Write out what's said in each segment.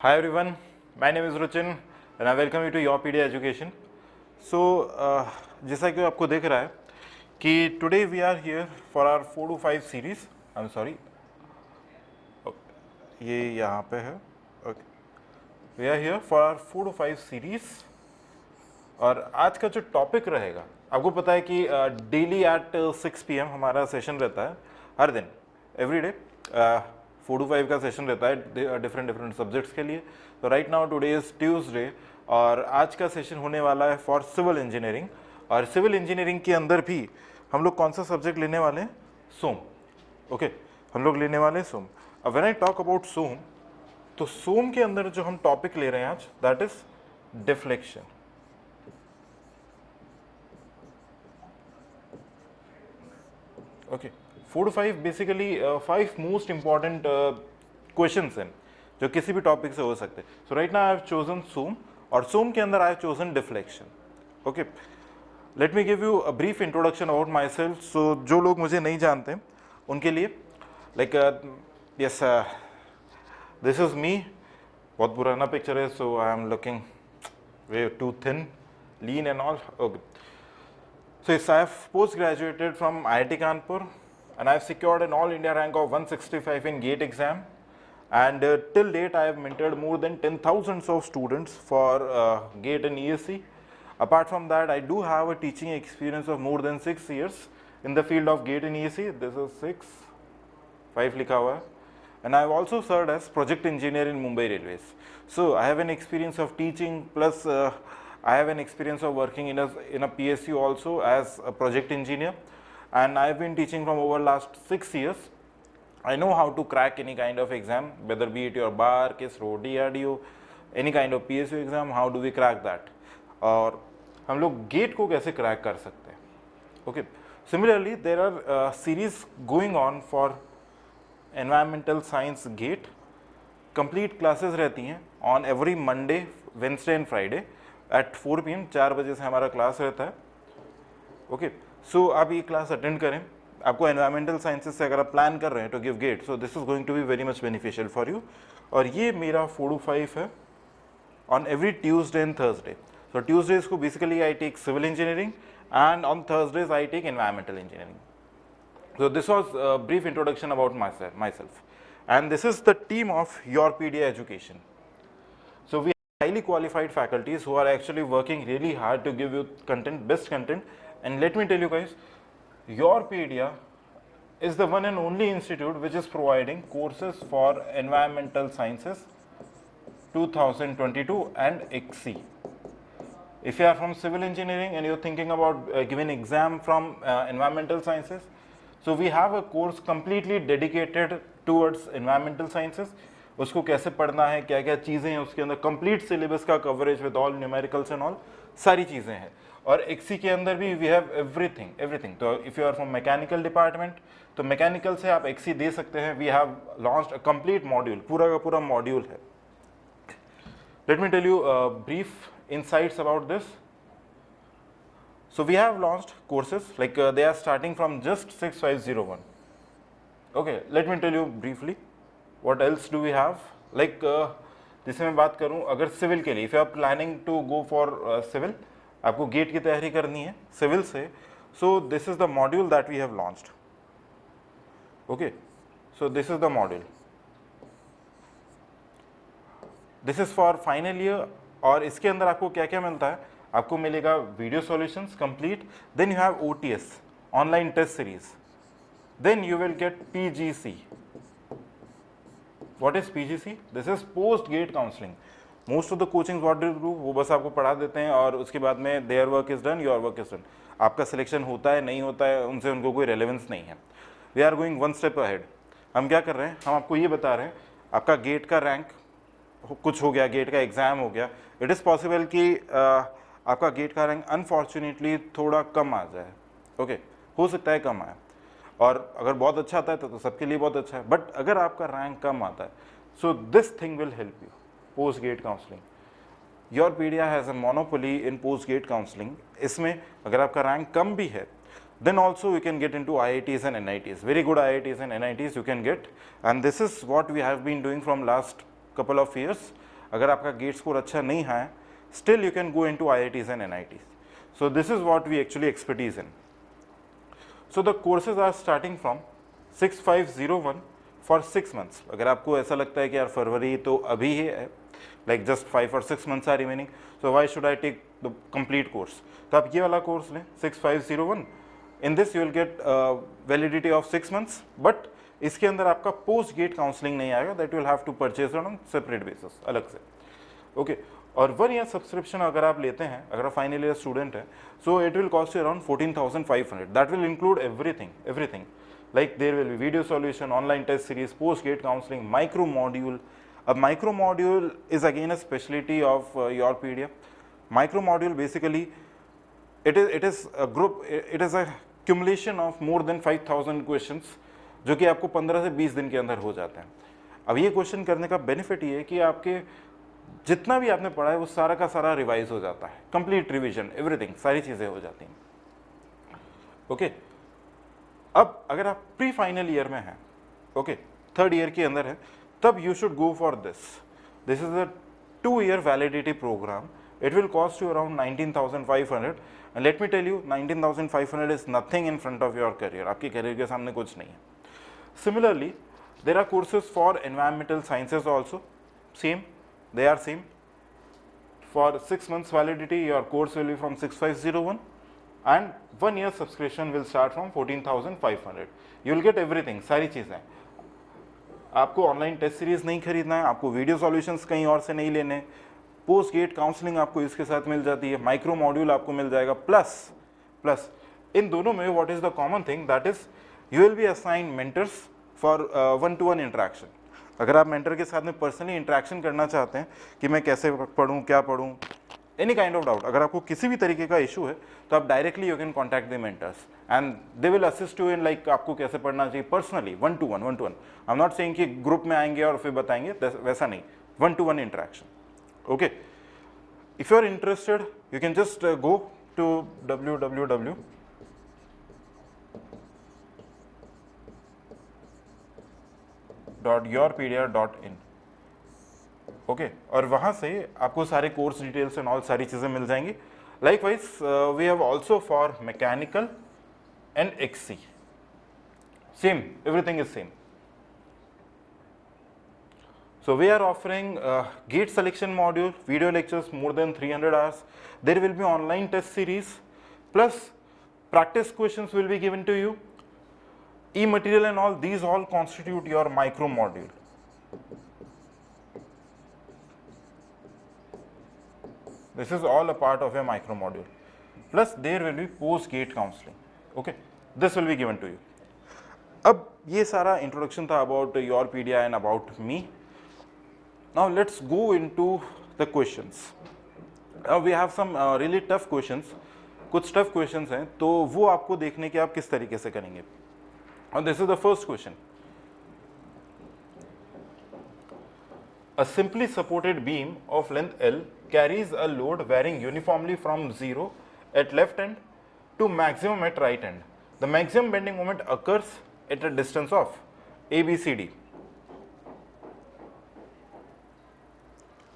Hi everyone, my name is Ruchin and I welcome you to YourPedia Education. So जैसा कि आपको दिख रहा है कि today we are here for our 4 to 5 series. I'm sorry, ये यहाँ पे है. Okay. We are here for our 4 to 5 series. और आज का जो टॉपिक रहेगा, आपको पता है कि डेली एट 6 PM हमारा सेशन रहता है हर दिन, एवरी डे 4 to 5 का सेशन रहता है डिफरेंट सब्जेक्ट्स के लिए. तो right now today is Tuesday और आज का सेशन होने वाला है फॉर सिविल इंजीनियरिंग. और सिविल इंजीनियरिंग के अंदर भी हम लोग कौन सा सब्जेक्ट लेने वाले हैं? सोम. ओके, हम लोग लेने वाले हैं सोम. अब व्हेन आई टॉक अबाउट सोम, तो सोम के अंदर जो हम टॉपिक ले रहे हैं आज, that is deflection. Okay, 4 to 5 basically 5 most important questions हैं जो किसी भी टॉपिक से हो सकते हैं. So right now I have chosen some और सोम के अंदर I have chosen deflection. Okay, let me give you a brief introduction about myself. So जो लोग मुझे नहीं जानते उनके लिए, like yes, this is me. बहुत पुराना पिक्चर है, so I am looking way to thin, lean and all. Okay, so yes, I have post graduated from IIT Kanpur and I have secured an all India rank of 165 in GATE exam, and till date I have mentored more than 10,000 of students for GATE and ESE. Apart from that, I do have a teaching experience of more than 6 years in the field of GATE and ESE. This is 6, 5 likha hua hai. And I have also served as project engineer in Mumbai Railways. So I have an experience of teaching plus I have an experience of working in a PSU also as a project engineer, and I have been teaching from over last 6 years. I know how to crack any kind of exam, whether be it your bar, KISRO, DRDO, any kind of PSU exam. How do we crack that? और हम लोग gate को कैसे crack कर सकते हैं? Okay, similarly there are series going on for environmental science GATE. Complete classes रहती हैं on every Monday, Wednesday and Friday at 4 PM. 4 बजे से हमारा क्लास रहता है. ओके, सो आप ये क्लास अटेंड करें. आपको एनवायरमेंटल साइंसेज से अगर आप प्लान कर रहे हैं to give GATE, so this is going to be very much beneficial for you. और ये मेरा 4 to 5 है on every Tuesday and Thursday. So Tuesdays को basically I take civil engineering and on Thursdays I take environmental engineering. So this was a brief introduction about myself. And this is the team of YourPedia Education. So we have highly qualified faculties who are actually working really hard to give you content, best content. And let me tell you guys, YourPedia is the one and only institute which is providing courses for environmental sciences 2022 and XC. If you are from civil engineering and you're thinking about giving exam from environmental sciences, so we have a course completely dedicated towards environmental sciences. उसको कैसे पढ़ना है, क्या क्या चीज़ें हैं उसके अंदर, कंप्लीट सिलेबस का coverage with all numericals and all, सारी चीज़ें हैं. और एक्सी के अंदर भी वी हैव एवरीथिंग. तो if you are from mechanical department, तो मैकेनिकल से आप एक्सी दे सकते हैं. We have launched a complete module, पूरा का पूरा मॉड्यूल है. Let me tell you brief insights about this. So we have launched courses like they are starting from just 6501. Okay, let me tell you briefly what else do we have. Like जैसे मैं बात करूं, अगर civil के लिए, if you are planning to go for civil, आपको gate की तैयारी करनी है सिविल से, so this is the module that we have launched. Okay, so this is the module. This is for final year. और इसके अंदर आपको क्या क्या मिलता है? आपको मिलेगा video solutions complete, then you have OTS, online test series, then you will get PGC. What is PGC? This is post GATE counselling. Most of the coaching what do do, वो बस आपको पढ़ा देते हैं और उसके बाद में their work is done, your work is done. आपका सिलेक्शन होता है नहीं होता है उनसे उनको कोई रेलेवेंस नहीं है. We are going one step ahead. हम क्या कर रहे हैं? हम आपको ये बता रहे हैं, आपका गेट का रैंक कुछ हो गया, गेट का एग्ज़ाम हो गया, इट इज़ पॉसिबल कि आपका गेट का रैंक अनफॉर्चुनेटली थोड़ा कम आ जाए. ओके, हो सकता है कम आए, और अगर बहुत अच्छा आता है तो सबके लिए बहुत अच्छा है. बट अगर आपका रैंक कम आता है, so this thing will help you. Post GATE counselling, YourPedia has a monopoly in post GATE counselling. इसमें अगर आपका रैंक कम भी है, then also you can get into IITs and NITs, very good IITs and NITs you can get. And this is what we have been doing from last couple of years. अगर आपका gate score अच्छा नहीं है, still you can go into IITs and NITs. So this is what we actually expertise in. So the courses are starting from 6501 for 6 months. अगर आपको ऐसा लगता है कि यार फरवरी तो अभी ही है, like just 5 or 6 months are remaining, so why should I take the complete course? तो आप ये वाला कोर्स लें 6501. In this you will get validity of 6 months, but इसके अंदर आपका पोस्ट गेट काउंसलिंग नहीं आएगा, that you will have to purchase on separate basis, अलग से. ओके और 1 ईयर सब्सक्रिप्शन अगर आप लेते हैं, अगर आप फाइनल ईयर स्टूडेंट है, so it will cost you around 14,500. That will include everything like there will be video solution, online test series, post GATE counselling, micro module. अब micro module is again a speciality of your PDF. Micro module basically it is a group, it is a accumulation of more than 5,000 questions जो कि आपको 15 से 20 दिन के अंदर हो जाते हैं. अब ये क्वेश्चन करने का बेनिफिट ये है कि आपके जितना भी आपने पढ़ा है वो सारा का सारा रिवाइज हो जाता है, कंप्लीट रिवीजन, एवरीथिंग, सारी चीज़ें हो जाती हैं. ओके अब अगर आप प्री फाइनल ईयर में हैं, ओके थर्ड ईयर के अंदर है, तब you should go for this is a 2 year validity programme. It will cost you around 19,500 and let me tell you 19,500 is nothing in front of your career. आपके career के सामने कुछ नहीं है. Similarly, there are courses for environmental sciences also. Same, they are same. For 6 months validity, your course will be from 6501 and 1 year subscription will start from 14,500. You will get everything, सारी चीज़ें. आपको online test series नहीं खरीदना है, आपको video solutions कहीं और से नहीं लेने, पोस्ट गेट काउंसलिंग आपको इसके साथ मिल जाती है, माइक्रो मॉड्यूल आपको मिल जाएगा, प्लस इन दोनों में what is the common thing, that is you will be assign mentors for 1-to-1 interaction. अगर आप मेंटर के साथ में पर्सनली इंटरेक्शन करना चाहते हैं कि मैं कैसे पढ़ूँ, क्या पढ़ूँ, एनी काइंड ऑफ डाउट, अगर आपको किसी भी तरीके का इशू है तो आप directly you can contact the mentors and they will assist you in like आपको कैसे पढ़ना चाहिए personally, 1-to-1. I am not saying कि ग्रुप में आएंगे और फिर बताएंगे, वैसा नहीं, 1-to-1 interaction. Okay, if you are interested, you can just go to www.yourpedia.in. Okay और वहाँ से आपको सारे कोर्स डिटेल्स एंड ऑल सारी चीज़ें मिल जाएंगी. Likewise we have also for mechanical and XE, same, everything is same. So we are offering gate selection module, video lectures more than 300 hours. There will be online test series, plus practice questions will be given to you. E-material and all, these all constitute your micro module. This is all a part of your micro module. Plus there will be post gate counseling. Okay, this will be given to you. अब ये सारा introduction था about Yourpedia and about me. Now let's go into the questions. Now we have some really tough questions. कुछ tough questions हैं, तो वो आपको देखने के आप किस तरीके से करेंगे. And this is the first question. A simply supported beam of length L carries a load varying uniformly from 0 at left end to maximum at right end. The maximum bending moment occurs at a distance of ABCD.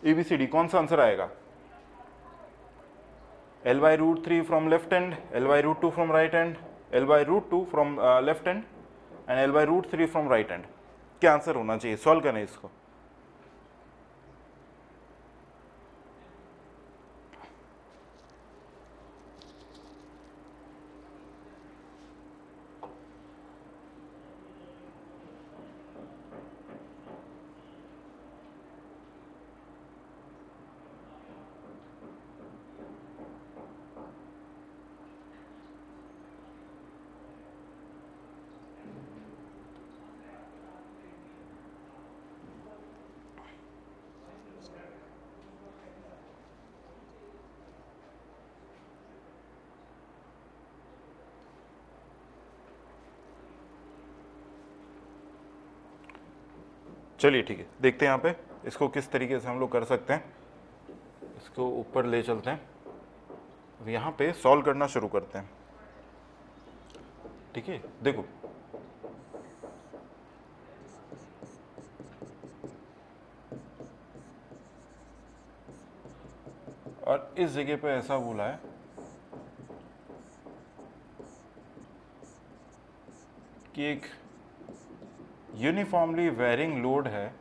ABCD कौन सा answer आएगा? L/√3 from left end, L/√2 from right end, L/√2 from left end and L/√3 from right end. क्या answer होना चाहिए? Solve करें इसको. चलिए ठीक है, देखते हैं यहाँ पे इसको किस तरीके से हम लोग कर सकते हैं. इसको ऊपर ले चलते हैं, यहाँ पे सॉल्व करना शुरू करते हैं. ठीक है, देखो और इस जगह पे ऐसा बोला है कि एक यूनिफॉर्मली वेरिंग लोड है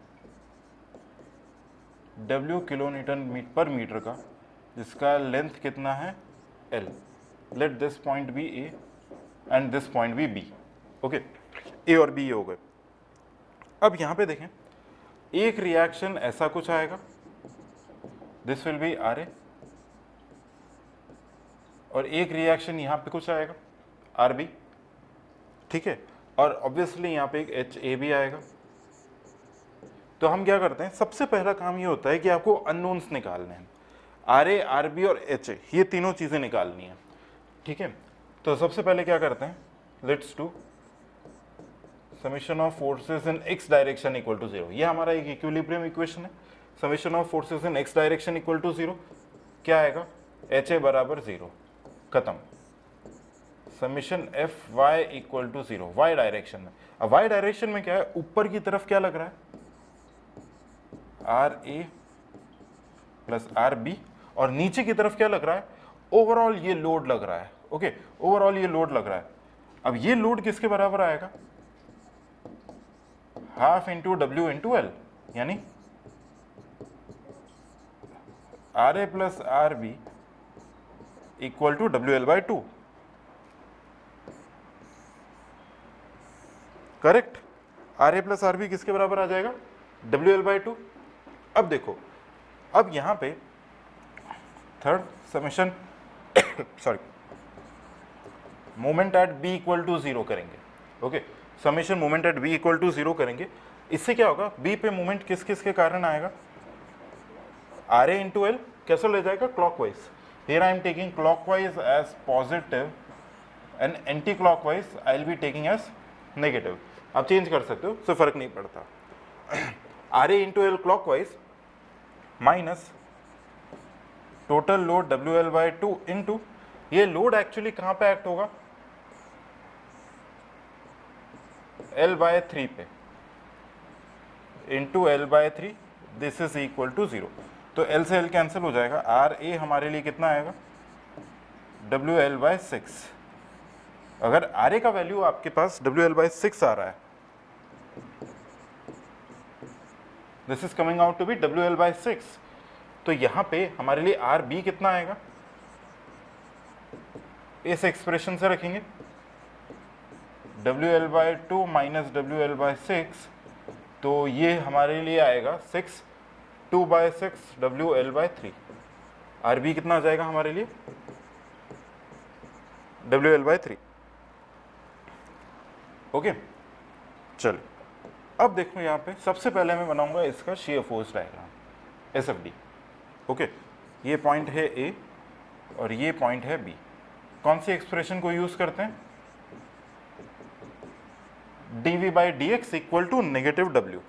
W kilo newton per metre का, जिसका लेंथ कितना है L। Let this point be A and this point be B। Okay, A और B हो गए। अब यहां पे देखें, एक रिएक्शन ऐसा कुछ आएगा, दिस विल बी RA, और एक रिएक्शन यहां पे कुछ आएगा RB, ठीक है, और ऑब्वियसली यहां पे एक HA भी आएगा। तो हम क्या करते हैं, सबसे पहला काम ये होता है कि आपको अननोन्स निकालने हैं, RA, RB और HA, ये तीनों चीजें निकालनी है, ठीक है। तो सबसे पहले क्या करते हैं, let's do summation of forces in x direction equal to 0। ये हमारा एक इक्विलिब्रियम इक्वेशन है, summation of forces in x direction equal to 0, क्या आएगा, HA बराबर 0, खत्म। समेशन Fy equal to 0 y direction में। अब y डायरेक्शन में क्या है, ऊपर की तरफ क्या लग रहा है, RA प्लस RB, और नीचे की तरफ क्या लग रहा है, ओवरऑल ये लोड लग रहा है। ओके, ओवरऑल ये लोड लग रहा है। अब ये लोड किसके बराबर आएगा, half into W into L, यानी RA plus RB equal to WL/2, correct. RA plus RB किसके बराबर आ जाएगा, WL/2। अब देखो, अब यहां पे third summation sorry moment at B equal to 0 करेंगे। Okay, summation moment at B equal to 0 करेंगे। इससे क्या होगा, B पे मोमेंट किस किस के कारण आएगा, RA इंटू L, कैसे ले जाएगा, clockwise. Here I am taking clockwise as positive and anti clockwise I will be taking as negative. आप चेंज कर सकते हो, उससे फर्क नहीं पड़ता। RA इंटू L clockwise minus total load WL/2 into, ये लोड एक्चुअली कहां पे एक्ट होगा, L/3 पे, into L/3, this is equal to 0। तो L से L कैंसिल हो जाएगा, RA हमारे लिए कितना आएगा, WL/6। अगर RA का वैल्यू आपके पास WL/6 आ रहा है, this is coming out to be WL/6, तो यहां पे हमारे लिए RB कितना आएगा, इस एक्सप्रेशन से रखेंगे, WL/2 माइनस WL/6, तो ये हमारे लिए आएगा 6, 2/6 WL/3। RB कितना आ जाएगा हमारे लिए, WL/3। ओके, चलो अब देखो, यहाँ पे सबसे पहले मैं बनाऊंगा इसका shear force diagram, SFD। Okay, ये पॉइंट है A और ये पॉइंट है B। कौन सी एक्सप्रेशन को यूज करते हैं, dV/dx equal to negative W,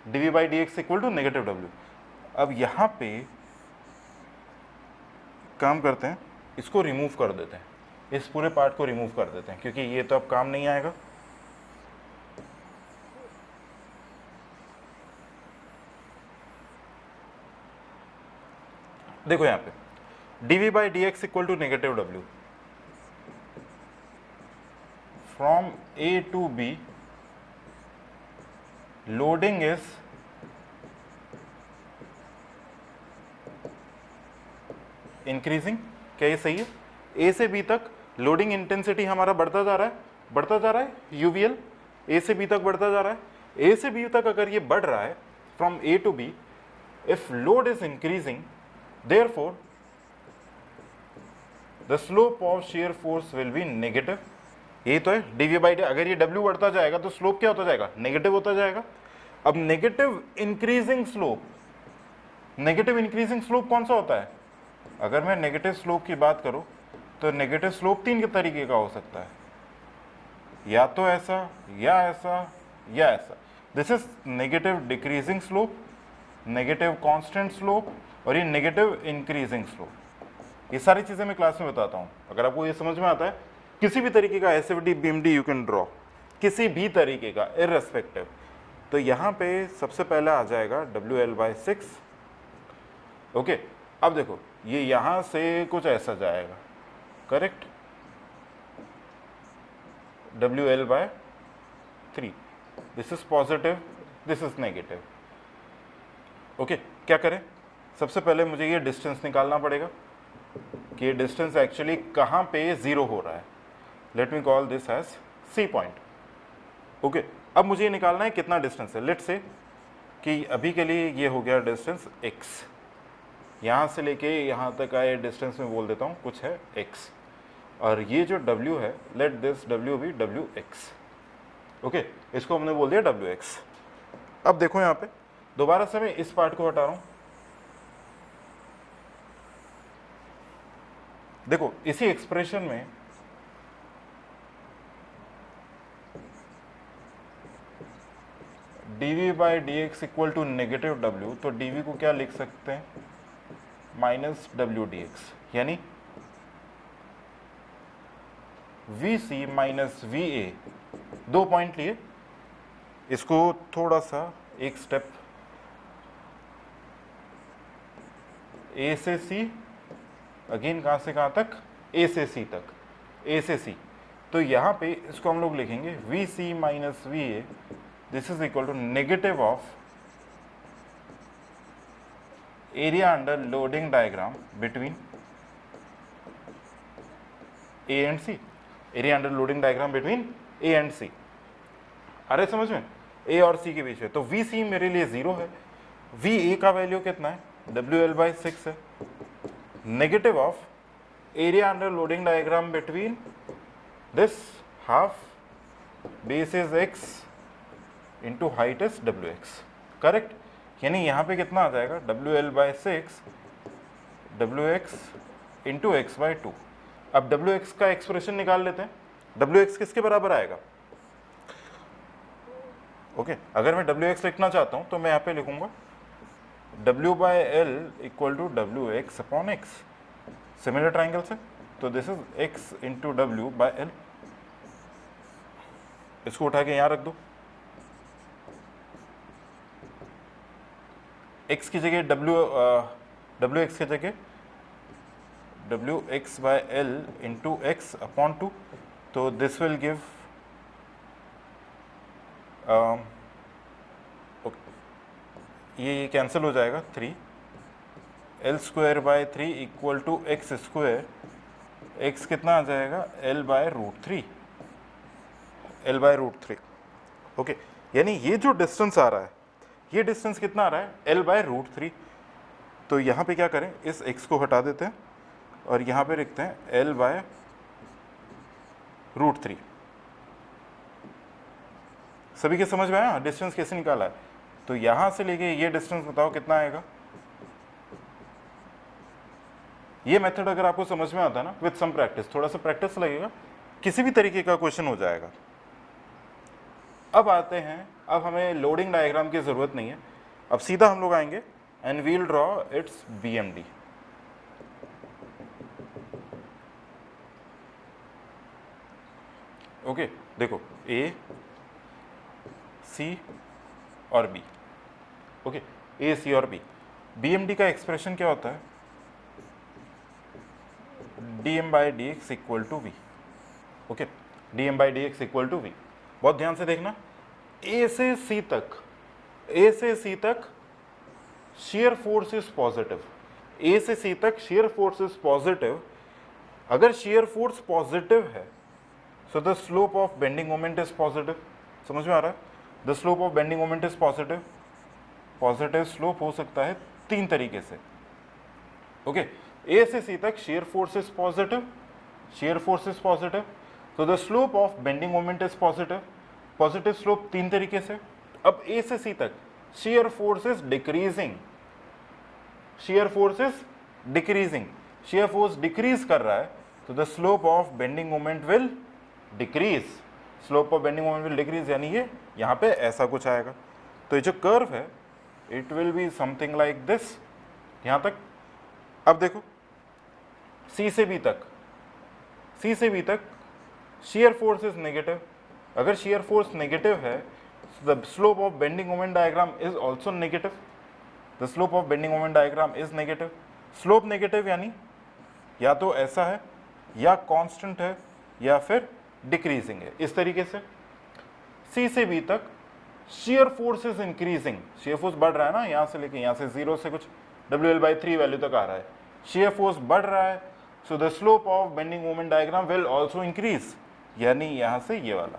dV/dx equal to negative W। अब यहां पे काम करते हैं, इसको रिमूव कर देते हैं, इस पूरे पार्ट को रिमूव कर देते हैं, क्योंकि ये तो अब काम नहीं आएगा। देखो यहां पे dV/dx equal to negative W, from A to B loading is increasing. क्या ये सही है, A से B तक लोडिंग इंटेंसिटी हमारा बढ़ता जा रहा है, बढ़ता जा रहा है, UVL A से B तक बढ़ता जा रहा है। A से B तक अगर ये बढ़ रहा है from A to B, if load is increasing, therefore the slope of shear force will be negative। यही तो है dV/d, अगर ये W बढ़ता जाएगा तो स्लोप क्या होता जाएगा, नेगेटिव होता जाएगा। अब negative increasing slope, negative increasing slope कौन सा होता है, अगर मैं नेगेटिव स्लोप की बात करूं तो नेगेटिव स्लोप तीन तरीके का हो सकता है, या तो ऐसा या ऐसा या ऐसा। This is negative decreasing slope, negative constant slope और ये नेगेटिव इंक्रीजिंग स्लोप। ये सारी चीजें मैं क्लास में बताता हूं। अगर आपको ये समझ में आता है, किसी भी तरीके का SFD BMD you can draw, किसी भी तरीके का इररेस्पेक्टिव। तो यहां पे सबसे पहले आ जाएगा WL/6। ओके, अब देखो ये यहाँ से कुछ ऐसा जाएगा, correct, WL/3, this is positive, this is negative. Okay, क्या करें, सबसे पहले मुझे ये डिस्टेंस निकालना पड़ेगा कि ये डिस्टेंस एक्चुअली कहाँ पे ज़ीरो हो रहा है। Let me call this as C point. Okay, अब मुझे ये निकालना है कितना डिस्टेंस है। लेट से कि अभी के लिए ये हो गया डिस्टेंस x, यहाँ से लेके यहाँ तक आए डिस्टेंस में बोल देता हूँ कुछ है x, और ये जो W है, लेट दिस W भी WX। ओके, इसको हमने बोल दिया WX। अब देखो यहाँ पे दोबारा से मैं इस पार्ट को हटा रहा हूँ। देखो इसी एक्सप्रेशन में dV/dx equal to negative W, तो dV को क्या लिख सकते हैं, -Wdx, यानी VC माइनस VA। दो पॉइंट लिए, इसको थोड़ा सा एक स्टेप A से C, अगेन कहाँ से कहाँ तक, A से C तक, A से C। तो यहाँ पे इसको हम लोग लिखेंगे VC minus VA, this is equal to negative of area under loading diagram between A and C, area under loading diagram between A and C। आ रहे समझ में, A और C के बीच में। तो VC मेरे लिए 0 है, VA का वैल्यू कितना है, WL/6 है, negative of area under loading diagram between this half base is x into height is WX, correct. यानी यहाँ पे कितना आ जाएगा, WL/6 WX इंटू x/2। अब WX का एक्सप्रेशन निकाल लेते हैं। WX किसके बराबर आएगा, ओके, अगर मैं WX लिखना चाहता हूँ तो मैं यहाँ पे लिखूंगा W/L equal to WX upon X, similar triangle से, तो this is X into W/L। इसको उठा के यहाँ रख दो, x की जगह WX की जगह WX/L इंटू X अपॉन 2, तो दिस विल गिव ये कैंसिल हो जाएगा, 3L²/3 equal to x², x कितना आ जाएगा, L/√3, L/√3। ओके, यानी ये जो डिस्टेंस आ रहा है, ये डिस्टेंस कितना आ रहा है, L/√3। तो यहाँ पे क्या करें, इस x को हटा देते हैं और यहाँ पे लिखते हैं L/√3। सभी के समझ में आया डिस्टेंस कैसे निकाला है। तो यहाँ से लेके ये डिस्टेंस बताओ कितना आएगा। ये मेथड अगर आपको समझ में आता है ना, विद सम प्रैक्टिस, थोड़ा सा प्रैक्टिस लगेगा, किसी भी तरीके का क्वेश्चन हो जाएगा। अब आते हैं, अब हमें लोडिंग डायग्राम की ज़रूरत नहीं है, अब सीधा हम लोग आएंगे and will draw its BMD। Okay, देखो A, C और B। ओके, A, C और B। BMD का एक्सप्रेशन क्या होता है, dm/dx equal to V। Okay, dm/dx equal to V। बहुत ध्यान से देखना, A से C तक, A से C तक shear force is positive, A से C तक shear force is positive। अगर shear force पॉजिटिव है, so the slope of bending moment is positive। समझ में आ रहा है, the slope of bending moment is positive। Positive slope हो सकता है तीन तरीके से। ओके, A से C तक shear force is positive, shear force is positive, so the slope of bending moment is positive। Positive slope तीन तरीके से। अब A से C तक shear force is decreasing, shear force is decreasing, shear force decrease कर रहा है, तो the slope of bending moment will decrease, slope of bending moment will decrease, यानी ये यहाँ पे ऐसा कुछ आएगा। तो ये जो कर्व है it will be something like this, यहाँ तक। अब देखो C से B तक, C से B तक shear force is negative। अगर shear force negative है, the slope of bending moment diagram is also negative, the slope of bending moment diagram is negative, slope negative यानी या तो ऐसा है या कांस्टेंट है या फिर डिक्रीजिंग है, इस तरीके से। सी से बी तक shear force is increasing, shear force बढ़ रहा है ना, यहां से लेके यहां से 0 से कुछ WL/3 वैल्यू तक आ रहा है, shear फोर्स बढ़ रहा है, so the slope of bending moment diagram will also increase, यानी यहां से ये वाला,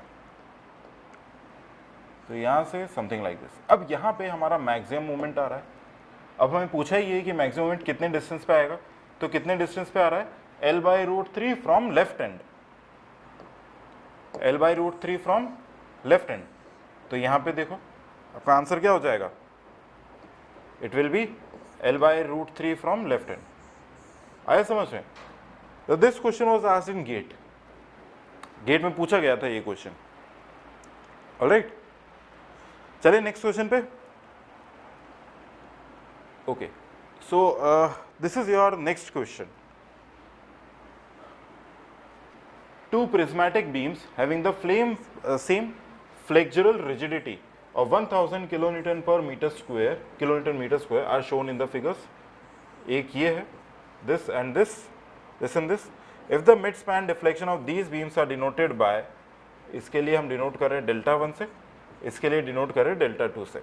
तो यहां से समथिंग लाइक दिस। अब यहां पे हमारा मैक्सिमम मोमेंट आ रहा है, अब हमें पूछा ही है कि मैक्सिमम मोमेंट कितने डिस्टेंस पे आएगा, तो कितने डिस्टेंस पे आ रहा है, L/√3 from left end, L/√3 from left end. तो यहां पे देखो आपका आंसर क्या हो जाएगा, it will be L/√3 from left end. आया समझ में? तो this question was asked in GATE, GATE में पूछा गया था ये क्वेश्चन। ऑलराइट, चलिए नेक्स्ट क्वेश्चन पे। Okay, so this is your next question. Two prismatic beams having the same flexural rigidity of 1000 kilonewton per meter square are shown in the figures. एक ये है, this and this and this. If the mid span deflection of these beams are denoted by, इसके लिए हम denote कर रहे हैं delta 1 से, इसके लिए डिनोट कर रहे हैं डेल्टा 2 से।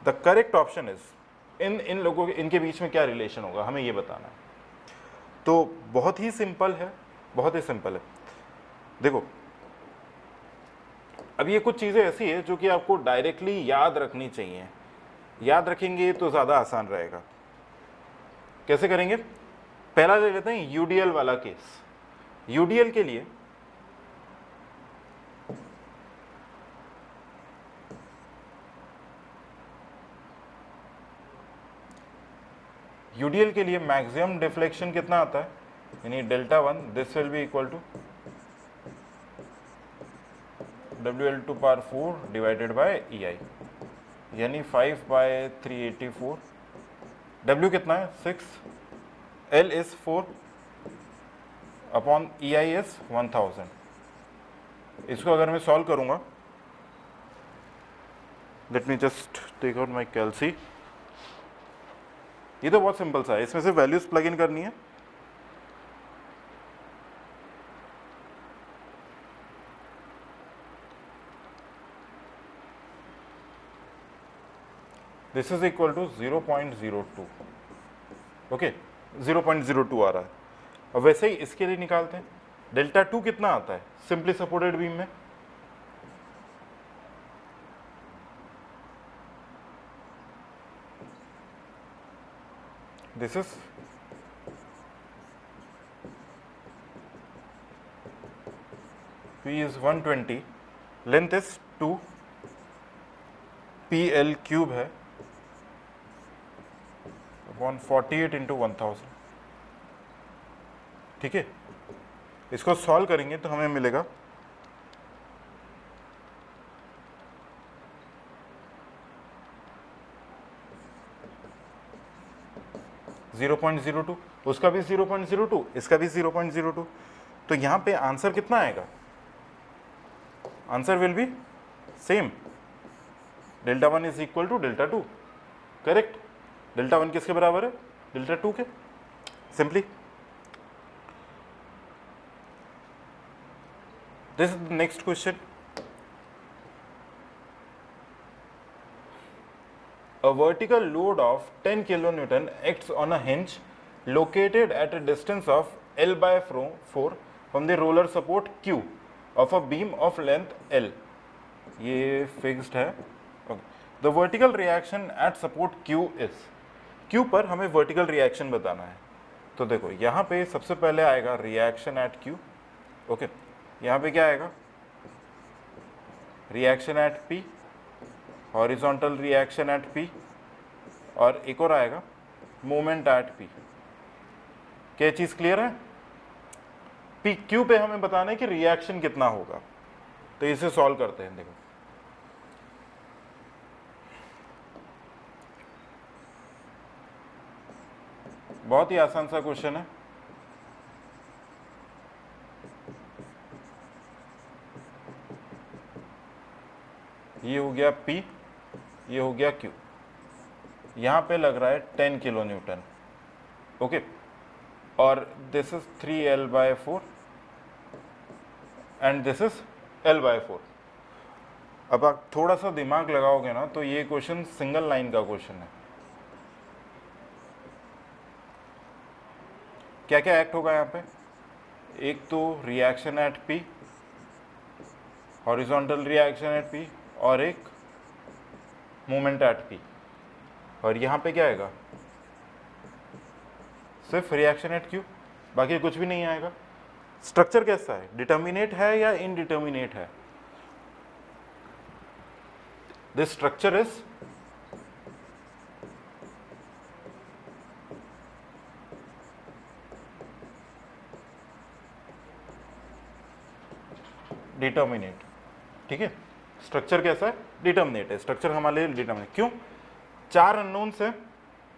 द करेक्ट ऑप्शन इज, इन लोगों के, इनके बीच में क्या रिलेशन होगा हमें ये बताना है। तो बहुत ही सिंपल है, बहुत ही सिंपल है। देखो अब ये कुछ चीज़ें ऐसी है जो कि आपको डायरेक्टली याद रखनी चाहिए, याद रखेंगे तो ज़्यादा आसान रहेगा। कैसे करेंगे, पहला ले लेते हैं यूडीएल वाला केस। यूडीएल के लिए मैक्सिमम डिफ्लेक्शन कितना आता है, यानी delta 1, this will be equal to WL/4 divided by EI, यानी 5/384। W कितना है 6, L is 4 upon EI is 1000। इसको अगर मैं सॉल्व करूंगा, let me just take out my calci. ये तो बहुत सिंपल सा है, इसमें से वैल्यूज प्लग इन करनी है। This is equal to 0.02, okay 0.02 आ रहा है। अब वैसे ही इसके लिए निकालते हैं, डेल्टा 2 कितना आता है सिंपली सपोर्टेड बीम में, this is P is 120, length is 2, PL cube है अपॉन 48 इंटू 1000। ठीक है, इसको सॉल्व करेंगे तो हमें मिलेगा 0.02, उसका भी 0.02, इसका भी 0.02। तो यहाँ पे आंसर कितना आएगा, answer will be same, delta 1 is equal to delta 2, correct. Delta 1 किसके बराबर है, डेल्टा 2 के, simply. This is the next question. A vertical load of 10 kilonewton acts on a hinge located at a distance of L/4 from the roller support Q of a beam of length L. ये fixed है। Okay. The vertical reaction at support Q is, Q पर हमें vertical reaction बताना है। तो देखो यहाँ पे सबसे पहले आएगा reaction at Q, ओके यहाँ पे क्या आएगा, reaction at P, horizontal reaction eight P, और एक और आएगा मोमेंट एट P। क्या चीज़ क्लियर है? P Q पे हमें बताना है कि रिएक्शन कितना होगा, तो इसे सॉल्व करते हैं। देखो बहुत ही आसान सा क्वेश्चन है। ये हो गया P, ये हो गया Q, यहाँ पे लग रहा है 10 किलो न्यूटन, ओके, और this is 3L/4 and this is L/4। अब आप थोड़ा सा दिमाग लगाओगे ना तो ये क्वेश्चन सिंगल लाइन का क्वेश्चन है। क्या क्या एक्ट होगा यहाँ पे? एक तो reaction at P, horizontal reaction eight P, और एक मोमेंट एट P। और यहाँ पे क्या आएगा? सिर्फ रिएक्शन एट Q, बाकी कुछ भी नहीं आएगा। स्ट्रक्चर कैसा है? डिटर्मिनेट है या इनडिटर्मिनेट है? This structure is determinate. ठीक है, स्ट्रक्चर कैसा है? डिटर्मिनेट है। स्ट्रक्चर हमारे लिए डिटर्मिनेट। क्यों? 4 अननोन्स है,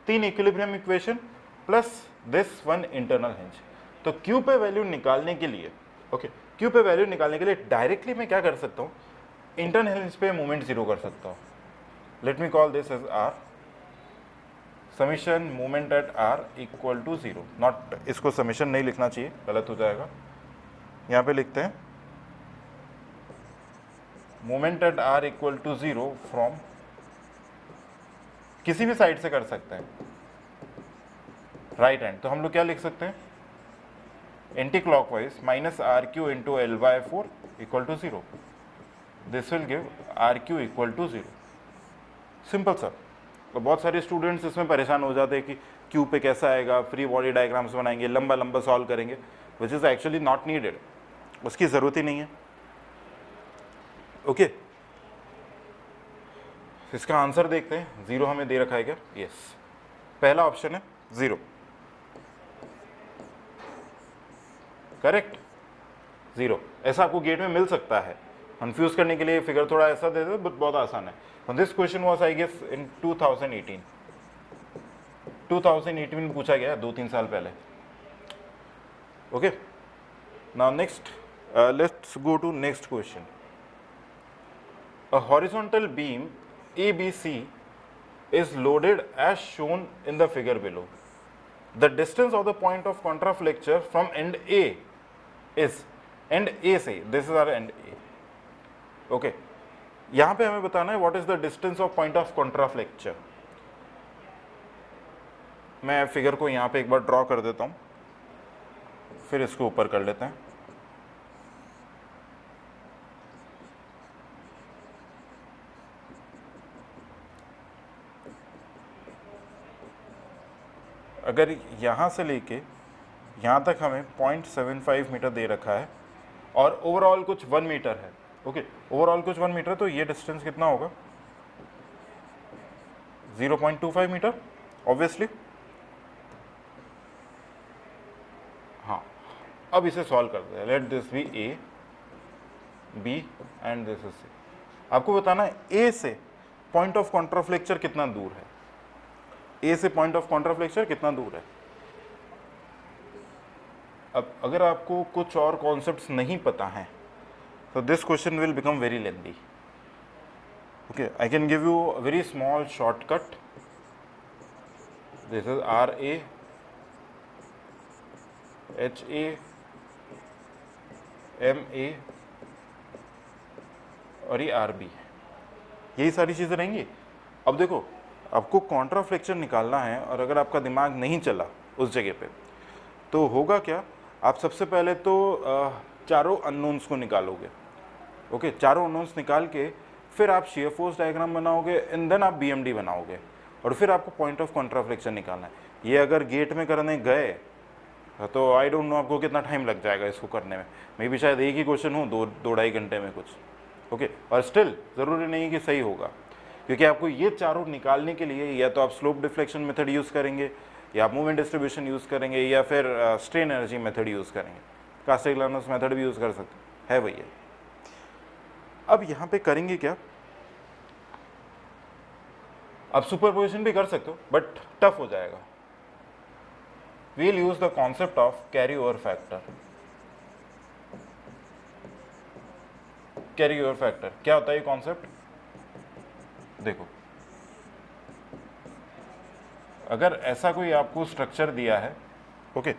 3 equilibrium equation plus this 1 internal hinge. तो Q पे वैल्यू निकालने के लिए, ओके, Q पे वैल्यू निकालने के लिए डायरेक्टली मैं क्या कर सकता हूँ? इंटरनल हिंज पे मोमेंट 0 कर सकता हूँ। Let me call this as R, summation moment at R equal to 0। Not, इसको समीशन नहीं लिखना चाहिए, गलत हो जाएगा। यहाँ पे लिखते हैं moment at R equal to 0 from, किसी भी साइड से कर सकते हैं, राइट हैंड। तो हम लोग क्या लिख सकते हैं? Anti clockwise -RQ into L/4 equal to 0। This will give RQ equal to 0। Simple sir. तो बहुत सारे स्टूडेंट्स इसमें परेशान हो जाते हैं कि Q पे कैसा आएगा, फ्री बॉडी डायग्राम्स बनाएंगे, लंबा लंबा सॉल्व करेंगे, which is actually not needed, उसकी ज़रूरत ही नहीं है। ओके, इसका आंसर देखते हैं। 0 हमें दे रखा है क्या? यस, पहला ऑप्शन है 0, करेक्ट। 0 ऐसा आपको गेट में मिल सकता है। कंफ्यूज करने के लिए फिगर थोड़ा ऐसा दे दो, बहुत आसान है। This question was I guess in 2018 में पूछा गया, 2-3 साल पहले। Okay, now next, let's go to next question. A horizontal beam ABC is loaded as shown in the figure below. The distance of the point of contraflexure from end A is, end A से, this is our end A. Okay, यहाँ पे हमें बताना है what is the distance of point of contraflexure. मैं figure को यहाँ पे एक बार ड्रॉ कर देता हूँ, फिर इसको ऊपर कर लेते हैं। अगर यहाँ से लेके यहाँ तक हमें 0.75 मीटर दे रखा है और ओवरऑल कुछ 1 मीटर है, ओके, ओवरऑल कुछ 1 मीटर, तो ये डिस्टेंस कितना होगा? 0.25 मीटर ऑब्वियसली। हाँ, अब इसे सॉल्व करते हैं। Let this be A, B and this is C। आपको बताना है A से पॉइंट ऑफ कॉन्ट्राफ्लेक्चर कितना दूर है। A से पॉइंट ऑफ कॉन्ट्राफ्लेक्चर कितना दूर है? अब अगर आपको कुछ और कॉन्सेप्ट्स नहीं पता हैं तो this question will become very lengthy. Okay, I can give you a very small shortcut. This is RA, HA, MA और ये RB, यही सारी चीज़ें रहेंगी। अब देखो, आपको कॉन्ट्राफ्लेक्चर निकालना है और अगर आपका दिमाग नहीं चला उस जगह पे तो होगा क्या? आप सबसे पहले तो चारों अननोन्स को निकालोगे। ओके, चारों अननोन्स निकाल के फिर आप शियर फोर्स डायग्राम बनाओगे एंड देन आप BMD बनाओगे और फिर आपको पॉइंट ऑफ कॉन्ट्राफ्लेक्चर निकालना है। ये अगर गेट में करने गए तो आई डोंट नो आपको कितना टाइम लग जाएगा इसको करने में। मे भी शायद एक ही क्वेश्चन हो 2-2.5 घंटे में कुछ। ओके, और स्टिल ज़रूरी नहीं कि सही होगा, क्योंकि आपको ये चारों निकालने के लिए या तो आप स्लोप डिफ्लेक्शन मेथड यूज़ करेंगे, या आप मूवमेंट डिस्ट्रीब्यूशन यूज़ करेंगे, या फिर स्ट्रेन एनर्जी मेथड यूज़ करेंगे। कास्टेग्लियानोस मेथड भी यूज़ कर सकते हैं, वही है। अब यहाँ पे करेंगे क्या? आप सुपरपोजिशन भी कर सकते हो बट टफ हो जाएगा। We will use the concept of carry over factor. Carry over factor क्या होता है? ये कॉन्सेप्ट देखो, अगर ऐसा कोई आपको स्ट्रक्चर दिया है, ओके,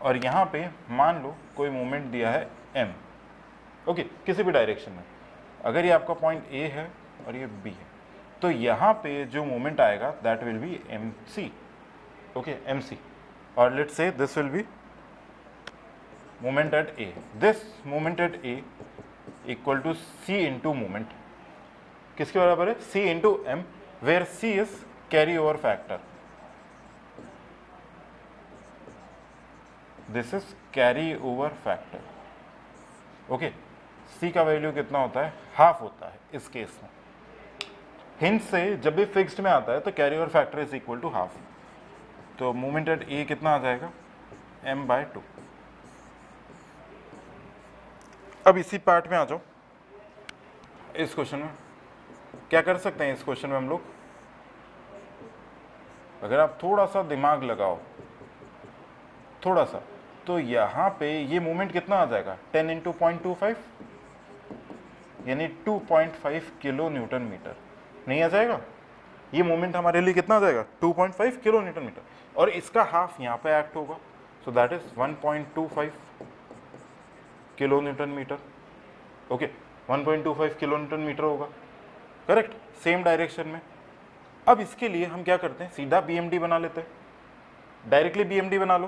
और यहाँ पे मान लो कोई मोमेंट दिया है m, ओके, किसी भी डायरेक्शन में, अगर ये आपका पॉइंट A है और ये B है, तो यहाँ पे जो मोमेंट आएगा that will be mc, okay, mc, और let's say this will be moment at A. This moment at A equal to c into moment, किसके बराबर है, c into m, where c is carry over factor, this is carry over factor, okay. c का value कितना होता है, half होता है इस केस में। हिंट से जब भी फिक्स्ड में आता है तो carry over factor is equal to half, तो मोमेंट एट A कितना आ जाएगा, m/2। अब इसी पार्ट में आ जाओ, इस क्वेश्चन में क्या कर सकते हैं, इस क्वेश्चन में हम लोग, अगर आप थोड़ा सा दिमाग लगाओ, थोड़ा सा, तो यहाँ पे ये मोमेंट कितना आ जाएगा, 10 इंटू 0.25 यानी 2.5 किलो न्यूटन मीटर, नहीं आ जाएगा, ये मोमेंट हमारे लिए कितना आ जाएगा, 2.5 किलो न्यूटन मीटर, और इसका हाफ यहाँ पे एक्ट होगा, so that is 1.25 kilo newton metre, okay, 1.25 kilo newton metre होगा, करेक्ट, सेम डायरेक्शन में। अब इसके लिए हम क्या करते हैं, सीधा BMD बना लेते हैं, डायरेक्टली BMD बना लो,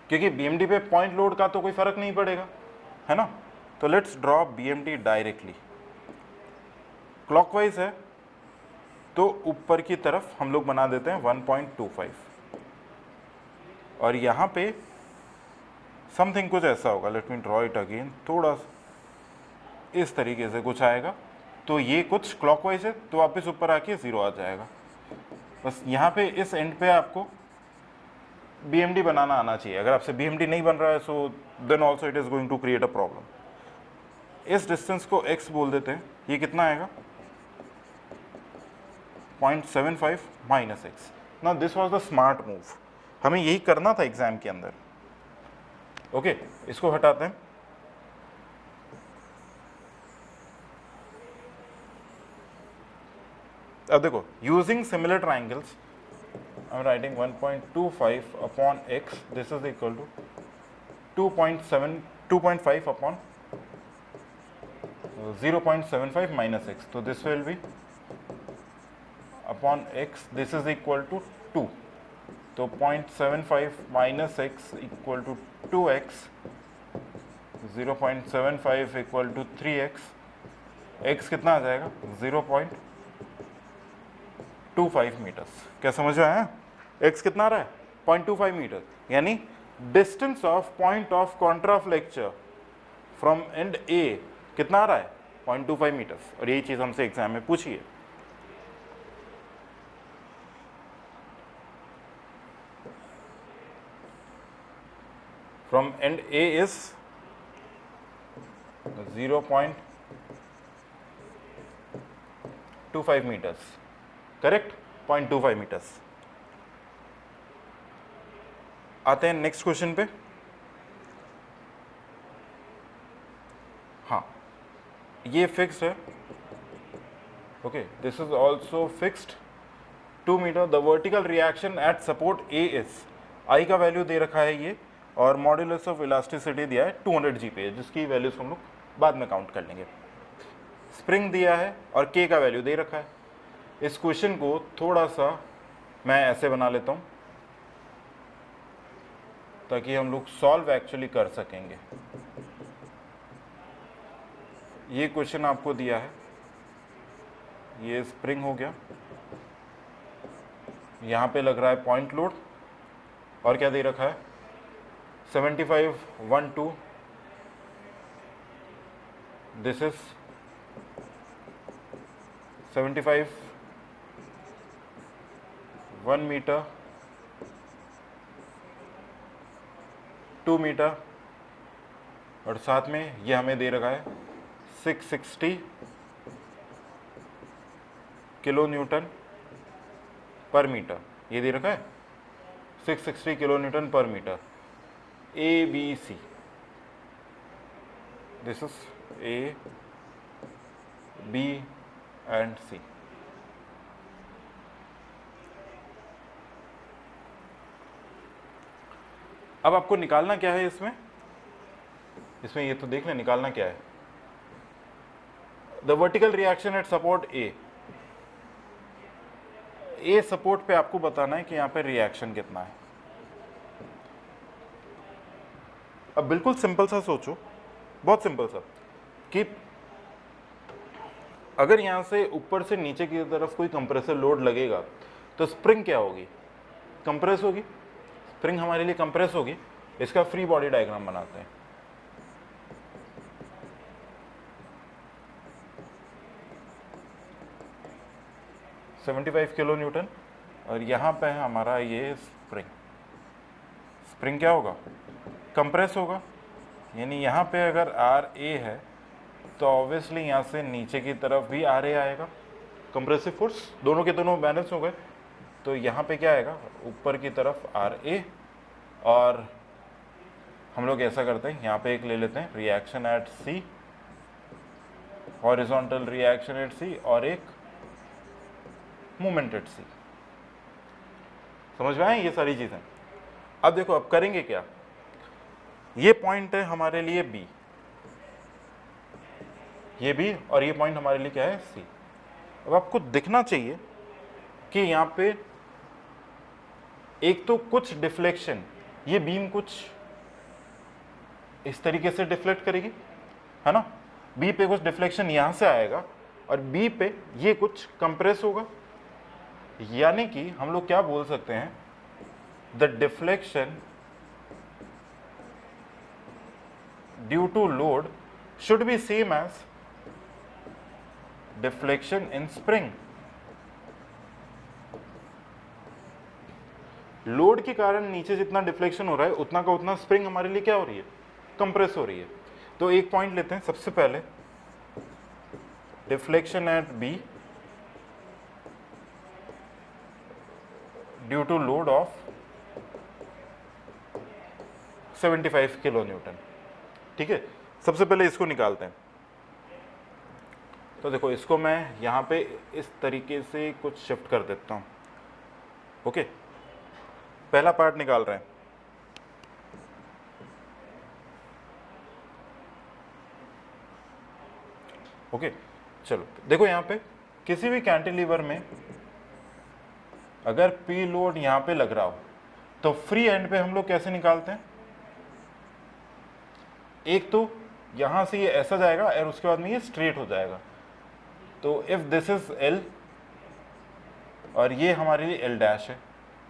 क्योंकि BMD पे पॉइंट लोड का तो कोई फर्क नहीं पड़ेगा, है ना। तो let's draw BMD directly, clockwise है तो ऊपर की तरफ हम लोग बना देते हैं 1.25, और यहाँ पे समथिंग कुछ ऐसा होगा, let me draw it again, थोड़ा इस तरीके से कुछ आएगा, तो ये कुछ क्लॉकवाइज है तो वापस ऊपर आके 0 आ जाएगा। बस यहाँ पे इस एंड पे आपको BMD बनाना आना चाहिए, अगर आपसे BMD नहीं बन रहा है so then also it is going to create a problem. इस डिस्टेंस को x बोल देते हैं, ये कितना आएगा, 0.75 minus x. Now this was the smart move, हमें यही करना था एग्जाम के अंदर, ओके। इसको हटाते हैं, अब देखो, using similar triangles I am writing 1.25 upon x, this is equal to 2.5 upon 0.75 minus x, तो this will be upon x, this is equal to 2, तो 0.75 minus x equal to 2x, 0.75 equal to 3x, x कितना आ जाएगा, 0.25 metres. क्या समझ में आया, x कितना आ रहा है, 0.25 मीटर, यानी distance of point of contraflexure from end A कितना आ रहा है, 0.25 मीटर्स, और यही चीज हमसे एग्जाम में पूछी है। From end A is 0.25 metres, correct, 0.25 metres. आते हैं नेक्स्ट क्वेश्चन पे। हाँ, ये फिक्स्ड है, okay, this is also fixed 2 metre. The vertical reaction at support A is, I का वैल्यू दे रखा है ये, और मॉड्यूलस ऑफ इलास्टिसिटी दिया है 200 GPa, जिसकी वैल्यूज हम लोग बाद में काउंट कर लेंगे। स्प्रिंग दिया है और K का वैल्यू दे रखा है। इस क्वेश्चन को थोड़ा सा मैं ऐसे बना लेता हूँ ताकि हम लोग सॉल्व एक्चुअली कर सकेंगे। ये क्वेश्चन आपको दिया है, ये स्प्रिंग हो गया, यहाँ पे लग रहा है पॉइंट लोड, और क्या दे रखा है 75 1 2, दिस इज 75 1 मीटर 2 मीटर, और साथ में ये हमें दे रखा है 660 किलो न्यूटन पर मीटर, ये दे रखा है 660 kilo newton per metre. A B C, दिस इज A B and C। अब आपको निकालना क्या है इसमें ये तो देख लें निकालना क्या है। The vertical reaction at support a support पे आपको बताना है कि यहाँ पे रिएक्शन कितना है। अब बिल्कुल सिंपल सा सोचो, बहुत सिंपल सा, कि अगर यहाँ से ऊपर से नीचे की तरफ कोई कंप्रेसर लोड लगेगा तो स्प्रिंग क्या होगी, कंप्रेस होगी। स्प्रिंग हमारे लिए कंप्रेस होगी। इसका फ्री बॉडी डायग्राम बनाते हैं। $75 किलो न्यूटन और यहाँ पे है हमारा ये स्प्रिंग। स्प्रिंग क्या होगा, कंप्रेस होगा। यानी यहाँ पे अगर आर ए है तो ऑब्वियसली यहाँ से नीचे की तरफ भी आर ए आएगा। कंप्रेसिव फोर्स दोनों के दोनों बैलेंस हो गए, तो यहाँ पे क्या आएगा, ऊपर की तरफ आर ए। और हम लोग ऐसा करते हैं, यहाँ पे एक ले लेते हैं reaction at C, horizontal reaction at C, और एक मूवमेंट एट सी। समझ में आए ये सारी चीजें। अब देखो अब करेंगे क्या, ये पॉइंट है हमारे लिए बी, ये बी, और ये पॉइंट हमारे लिए क्या है, सी। अब आपको दिखना चाहिए कि यहाँ पे एक तो कुछ डिफ्लेक्शन, ये बीम कुछ इस तरीके से डिफ्लेक्ट करेगी, है ना। बी पे कुछ डिफ्लेक्शन यहां से आएगा और बी पे ये कुछ कंप्रेस होगा। यानी कि हम लोग क्या बोल सकते हैं, the deflection due to load should be same as deflection in spring. Load के कारण नीचे जितना डिफ्लेक्शन हो रहा है उतना का उतना स्प्रिंग हमारे लिए क्या हो रही है, कंप्रेस हो रही है। तो एक पॉइंट लेते हैं सबसे पहले, deflection at B due to load of 75 kilo newton. ठीक है, सबसे पहले इसको निकालते हैं। तो देखो इसको मैं यहाँ पे इस तरीके से कुछ शिफ्ट कर देता हूँ। ओके, पहला पार्ट निकाल रहे हैं। ओके, चलो देखो यहाँ पे किसी भी कैंटिलीवर में अगर पी लोड यहाँ पे लग रहा हो तो फ्री एंड पे हम लोग कैसे निकालते हैं, एक तो यहां से ये ऐसा जाएगा और उसके बाद में ये स्ट्रेट हो जाएगा। तो इफ दिस इज एल और ये हमारे लिए एल डैश है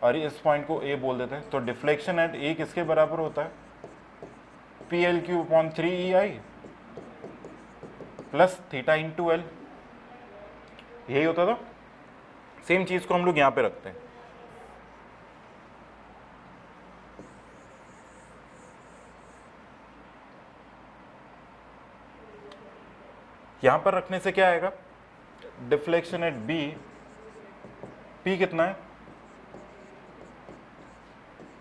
और इस पॉइंट को ए बोल देते हैं, तो डिफ्लेक्शन एट ए किसके बराबर होता है, P L Q upon 3 E I plus theta into L. यही होता था। सेम चीज को हम लोग यहां पे रखते हैं। यहां पर रखने से क्या आएगा, डिफ्लेक्शन एट बी, पी कितना है,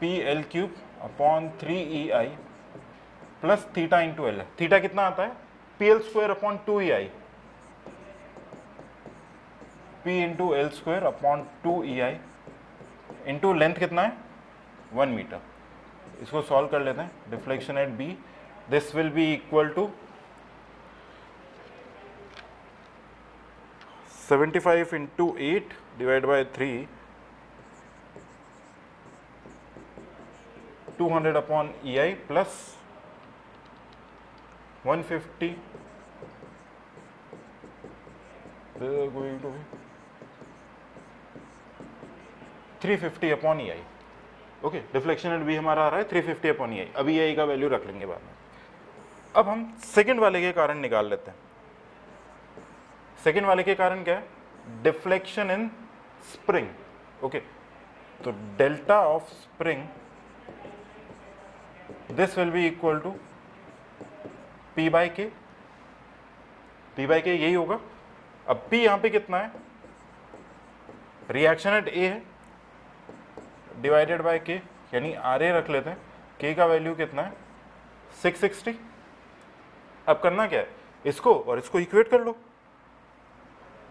P L cube upon 3 E I plus theta into L. Theta कितना आता है, P L square upon 2 E I, P into L square upon 2 E I into length कितना है 1 मीटर। इसको solve कर लेते हैं। Deflection at B, this will be equal to 75 into 8 divided by 3, 200 upon EI plus 150, going to be 350 upon EI। Okay, deflection at B हमारा आ रहा है 350 अपॉन EI। अभी EI का वैल्यू रख लेंगे बाद में। अब हम सेकंड वाले के कारण निकाल लेते हैं। सेकेंड वाले के कारण क्या है, डिफ्लेक्शन इन स्प्रिंग। ओके, तो delta of spring this will be equal to P by K. P by K यही होगा। अब पी यहां पे कितना है, रिएक्शन एट ए है, डिवाइडेड बाय के, यानी आर ए रख लेते हैं। के का वैल्यू कितना है 660। अब करना क्या है, इसको और इसको इक्वेट कर लो,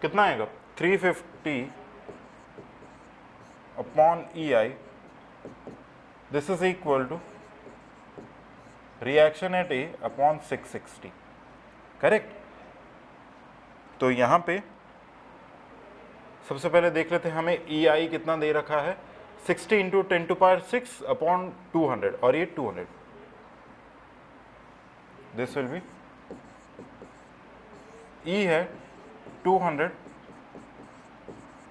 कितना आएगा 350 upon E I, this is equal to reaction at A upon 660, correct. तो यहाँ पे सबसे पहले देख लेते हैं, हमें ई आई कितना दे रखा है, 60 इंटू 10⁶ अपॉन 200, और ये 200, दिस विल बी, ई है 200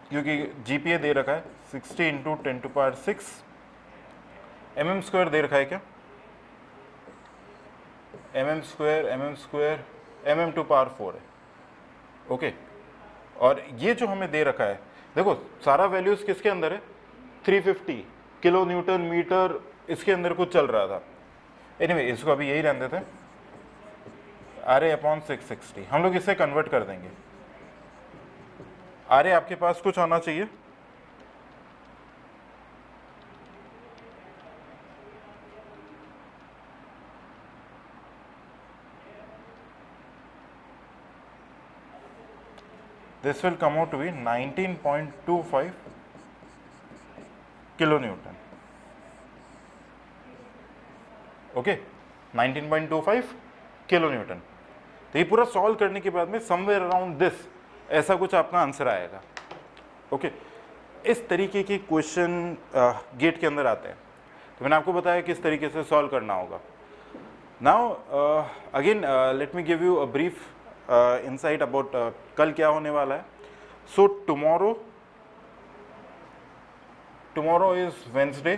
क्योंकि जीपीए दे रखा है 60 इंटू 10⁶, mm स्क्वायर दे रखा है क्या, mm स्क्वायर mm⁴ है, ओके। और ये जो हमें दे रखा है, देखो सारा वैल्यूज किसके अंदर है, 350 किलो न्यूटन मीटर, इसके अंदर कुछ चल रहा था। एनीवे इसको अभी यही रहने देते हैं, RA अपॉन 660, हम लोग इसे कन्वर्ट कर देंगे। RA आपके पास कुछ आना चाहिए, this will come out to be 19.25 kilo Newton, okay, 19.25 kilo Newton. तो ये पूरा सॉल्व करने के बाद में समवेयर अराउंड दिस ऐसा कुछ आपका आंसर आएगा, ओके। इस तरीके के क्वेश्चन गेट के अंदर आते हैं, तो मैंने आपको बताया किस तरीके से सॉल्व करना होगा। Now again let me give you a brief insight about कल क्या होने वाला है। सो tomorrow is Wednesday,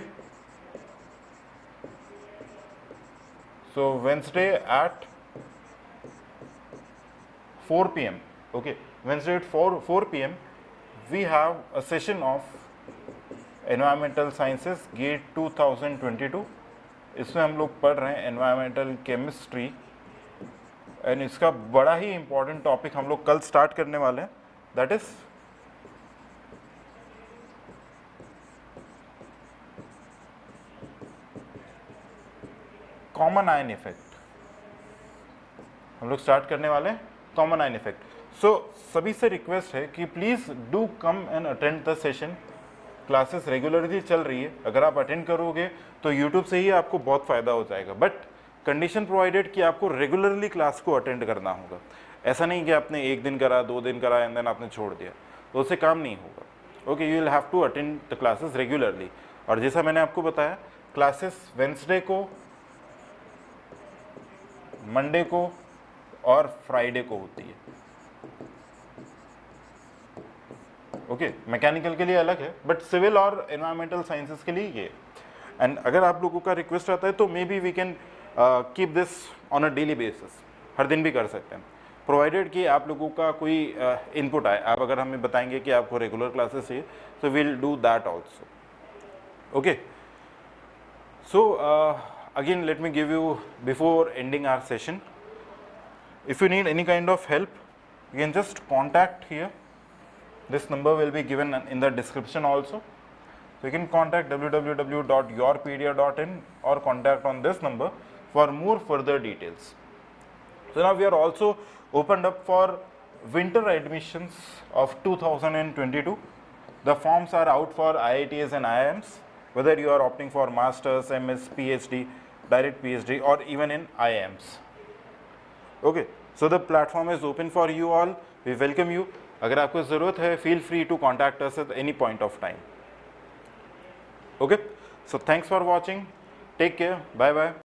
so Wednesday at 4 p.m. okay, Wednesday at 4 p.m. we have a session of environmental sciences gate 2022। इसमें हम लोग पढ़ रहे हैं environmental chemistry, एंड इसका बड़ा ही इंपॉर्टेंट टॉपिक हम लोग कल स्टार्ट करने वाले हैं, that is common ion effect. हम लोग स्टार्ट करने वाले हैं कॉमन आयन इफेक्ट। सो सभी से रिक्वेस्ट है कि please do come and attend the session. Classes regularly चल रही है, अगर आप अटेंड करोगे तो यूट्यूब से ही आपको बहुत फ़ायदा हो जाएगा, बट कंडीशन प्रोवाइडेड कि आपको रेगुलरली क्लास को अटेंड करना होगा। ऐसा नहीं कि आपने 1 दिन करा, 2 दिन करा एंड देन आपने छोड़ दिया, तो उससे काम नहीं होगा। Okay, you will have to attend the classes regularly. और जैसा मैंने आपको बताया, क्लासेस वेंसडे को, मंडे को और फ्राइडे को होती है। ओके, मैकेनिकल के लिए अलग है, बट सिविल और एनवायरमेंटल साइंसेस के लिए ये। एंड अगर आप लोगों का रिक्वेस्ट आता है तो maybe we can keep this on a daily basis, हर दिन भी कर सकते हैं, प्रोवाइडेड कि आप लोगों का कोई इनपुट आए। आप अगर हमें बताएंगे कि आपको रेगुलर क्लासेस चाहिए, so we'll do that also. Okay, so again let me give you, before ending our session, if you need any kind of help, you can just contact here. This number will be given in the description also, so you can contact www.yourpedia.in or contact on this number for more further details. So now we are also opened up for winter admissions of 2022. The forms are out for IITs and IIMs, whether you are opting for masters, MS, PhD, direct PhD, or even in IIMs. Okay, so the platform is open for you all. We welcome you. अगर आपको ज़रूरत है, feel free to contact us at any point of time. Okay, so thanks for watching. Take care. Bye bye.